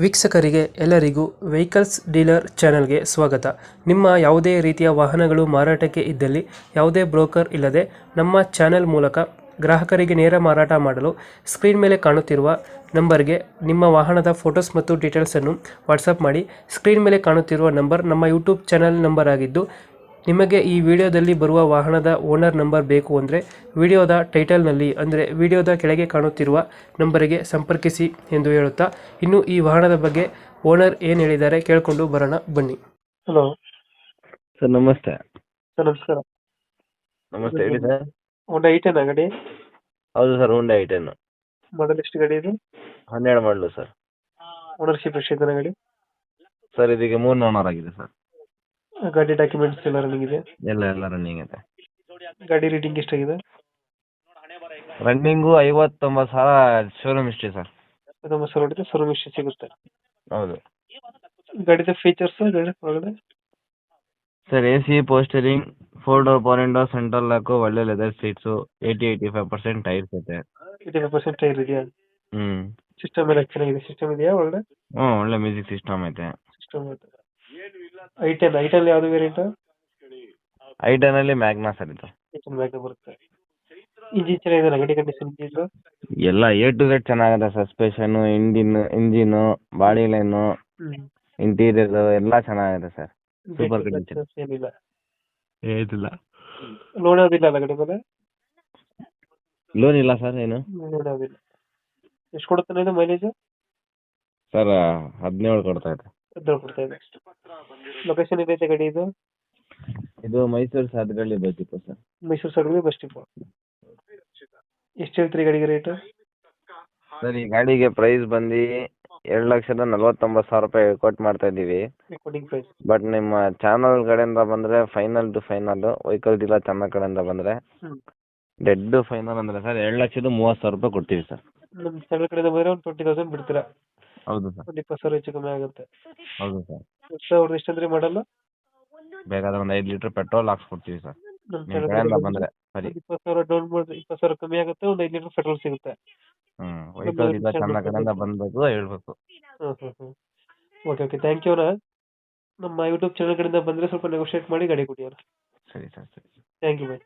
ವೀಕ್ಷಕರಿಗೆ ಎಲ್ಲರಿಗೂ vehicles dealer ಚಾನೆಲ್ಗೆ ಸ್ವಾಗತ. ನಿಮ್ಮ ಯಾವುದೇ ರೀತಿಯ ವಾಹನಗಳು ಮಾರಾಟಕ್ಕೆ ಇದ್ದಲ್ಲಿ ಯಾವುದೇ ಬ್ರೋಕರ್ ಇಲ್ಲದೆ ನಮ್ಮ ಚಾನೆಲ್ ಮೂಲಕ ಗ್ರಾಹಕರಿಗೆ ನೇರ ಮಾರಾಟ ಮಾಡಲು ಸ್ಕ್ರೀನ್ ಮೇಲೆ ಕಾಣುತ್ತಿರುವ ನಂಬರ್ಗೆ ನಿಮ್ಮ ವಾಹನದ ಫೋಟೋಸ್ ಮತ್ತು ಡೀಟೇಲ್ಸನ್ನು ವಾಟ್ಸಪ್ ಮಾಡಿ. ಸ್ಕ್ರೀನ್ ಮೇಲೆ ಕಾಣುತ್ತಿರುವ ನಂಬರ್ ನಮ್ಮ ಯೂಟ್ಯೂಬ್ ಚಾನೆಲ್ ನಂಬರ್ ಆಗಿದ್ದು, ನಿಮಗೆ ಈ ವಿಡಿಯೋದಲ್ಲಿ ಬರುವ ವಾಹನದ ಓನರ್ ನಂಬರ್ ಬೇಕು ಅಂದರೆ ವಿಡಿಯೋದ ಟೈಟಲ್ನಲ್ಲಿ ಅಂದರೆ ವಿಡಿಯೋದ ಕೆಳಗೆ ಕಾಣುತ್ತಿರುವ ನಂಬರಿಗೆ ಸಂಪರ್ಕಿಸಿ ಎಂದು ಹೇಳುತ್ತಾ, ಇನ್ನು ಈ ವಾಹನದ ಬಗ್ಗೆ ಓನರ್ ಏನು ಹೇಳಿದ್ದಾರೆ ಕೇಳಿಕೊಂಡು ಬರೋಣ ಬನ್ನಿ. ಹಲೋ ಸರ್ ನಮಸ್ತೆ. ಸರ್, ನಮಸ್ಕಾರ. ನಮಸ್ತೆ ಹೇಳಿ ಸರ್. ಹೋಂಡಾ ಐಟೆನಾ ಗಾಡಿ? ಹೌದು ಸರ್, ಹೋಂಡಾ ಐಟೆನ್ ಮಾಡಲ್ ಎಷ್ಟು ಗಾಡಿ ಇದು? 12 ಮಾಡಲು ಸರ್. ಓನರ್ಶಿಪ್ ಎಷ್ಟಿದೆ ಗಾಡಿ? ಸರ್ ಇದೀಗ 3 ಓನರ್ ಆಗಿದೆ ಸರ್. ಗಾಡಿ ಡಾಕ್ಯುಮೆಂಟ್ಸ್ ಎಲ್ಲ ರನ್ನಿಂಗ್ ಇದೆ? ಎಲ್ಲ ರನ್ನಿಂಗ್ ಇದೆ. ಗಾಡಿ ರೇಟಿಂಗ್ ಎಷ್ಟಾಗಿದೆ? Running 59,000 showroom history sir. ನಮ್ಮ ಸರ್ ಹೊಡಿದ್ರೆ ಶೋರೂಮ್ ಎಷ್ಟು ಸಿಗುತ್ತೆ? ಹೌದು ಗಾಡಿದ ಫೀಚರ್ಸ್ ಗಾಡಿ ಒಳಗಡೆ? Sir, AC, ಪೋಸ್ಟರಿಂಗ್, 4 door power window, central lock, ಒಳ್ಳೆ ಲೆದರ್ ಸೀಟ್ಸು, 80-85% ಟೈರ್ಸ್ ಇದೆ. 85% ಟೈರ್ ಇದೆಯಾ? ಹ್ಮ್ ಸಿಸ್ಟಮ್ ಎಲ್ಲ ಚೆನ್ನಾಗಿದೆ. ಸಿಸ್ಟಮ್ ಇದೆಯಾ ಒಳಗಡೆ? ಒಳ್ಳೆ ಮ್ಯೂಸಿಕ್ ಸಿಸ್ಟಮ್ ಐತೆ. ಸಿಸ್ಟಮ್ ಐಟೆನ್ ಯಾವ್ದು ವೇರಿಯಂಟ್? ಐಟೆನ್ ಅಲ್ಲಿ ಮ್ಯಾಗ್ನಾ ಸರ್ ಇದು. ಐಟೆನ್ ಬ್ಯಾಗ್ ಬರುತ್ತೆ. ಇಂಜಿನ್ ಚೆನ್ನಾಗಿದೆ, ಗಾಡಿ ಕಂಡೀಷನ್ ಇಂಜಿನ್ ಎಲ್ಲ A to Z ಚೆನ್ನಾಗಿದೆ. Suspension, engine, body line, interior ಎಲ್ಲ ಚೆನ್ನಾಗಿದೆ ಸರ್. Super condition. ಏನಿಲ್ಲ. ಏನಿಲ್ಲ. ಲೋನ್ ಯಾವ್ದಿಲ್ಲ ಅಲ್ಲ ಗಾಡಿ ಮೇಲೆ? ಲೋನ್ ಇಲ್ಲ ಸರ್. ಏನು ಲೋನ್ ಯಾವ್ದಿಲ್ಲ. ಎಷ್ಟು ಕೊಡುತ್ತಾನೆ ಇದು ಮೈಲೇಜ್? ಸರ್ 17 ಕೊಡ್ತಾ ಇದೆ. 17 ಕೊಡ್ತಾ ಇದೆ. ಲೊಕೇಶನ್ ಏನೈತೆ ಗಾಡಿ ಇದು? ಇದು Mysuru Sadakalli bus depot sir. Mysuru side bus depot. ಎಷ್ಟು ಹೇಳ್ತೀರಿ ಗಾಡಿಗೆ ರೇಟ್? ಸರ್ ಈ ಗಾಡಿಗೆ ಪ್ರೈಸ್ ಬಂದು 2,49,000 ರೂಪಾಯಿ ಕೊಟ್ಟು ಮಾಡ್ತಾ ಇದ್ದೀವಿ. Recording price. ಬಟ್ ನಿಮ್ಮ ಚಾನಲ್ ಕಡೆಯಿಂದ ಬಂದರೆ final to final, vehicle dealer channel ಕಡೆಯಿಂದ ಬಂದರೆ ಡೆಡ್ ಫೈನಲ್ ಅಂದರೆ ಸರ್ 2,30,000 ರೂಪಾಯಿ ಕೊಡ್ತೀವಿ ಸರ್. ನಮ್ಮ ಚಾನಲ್ ಕಡೆಯಿಂದ ಬಂದರೆ ಒಂದು 20,000 ಬಿಡ್ತೀರಾ? ಹೌದು ಸರ್. ಒಂದು 20,000 ಹೆಚ್ಚು ಕಮ್ಮಿ ಆಗುತ್ತೆ. ಹೌದು ಸರ್. ಅವ್ರದ್ದು ಎಷ್ಟಂದ್ರೆ ಮಾಡಲ್ಲ? ಬೇಕಾದ್ರೆ ಒಂದು 5 ಲೀಟ್ರ್ ಪೆಟ್ರೋಲ್ ಹಾಕ್ಸ್ಕೊಡ್ತೀವಿ ಸರ್. ನಮ್ಮ ನಿಮ್ಮ ಕಡೆಯಿಂದ ಬಂದರೆ ಸರಿ. 20,000 ಡೌನ್ ಮಾಡಿದ್ರೆ 20,000 ಕಮ್ಮಿ ಆಗುತ್ತೆ. ಒಂದು 5 ಲೀಟರ್ ಪೆಟ್ರೋಲ್ ಸಿಗುತ್ತೆ. ವೆಹಿಕಲ್ ಡೀಲರ್ ಚಾನಲ್ ಕಡೆಯಿಂದ ಬಂದಬೇಕು ಹೇಳ್ಬೇಕು. Okay, thank you. ನಮ್ಮ ಯೂಟ್ಯೂಬ್ ಚಾನಲ್ ಕಡೆಯಿಂದ ಬಂದರೆ ಸ್ವಲ್ಪ ನೆಗೋಷಿಯೇಟ್ ಮಾಡಿ ಗಾಡಿ ಕೊಡಿ. ಸರಿ ಸರ್, ಸರಿ. Thank you.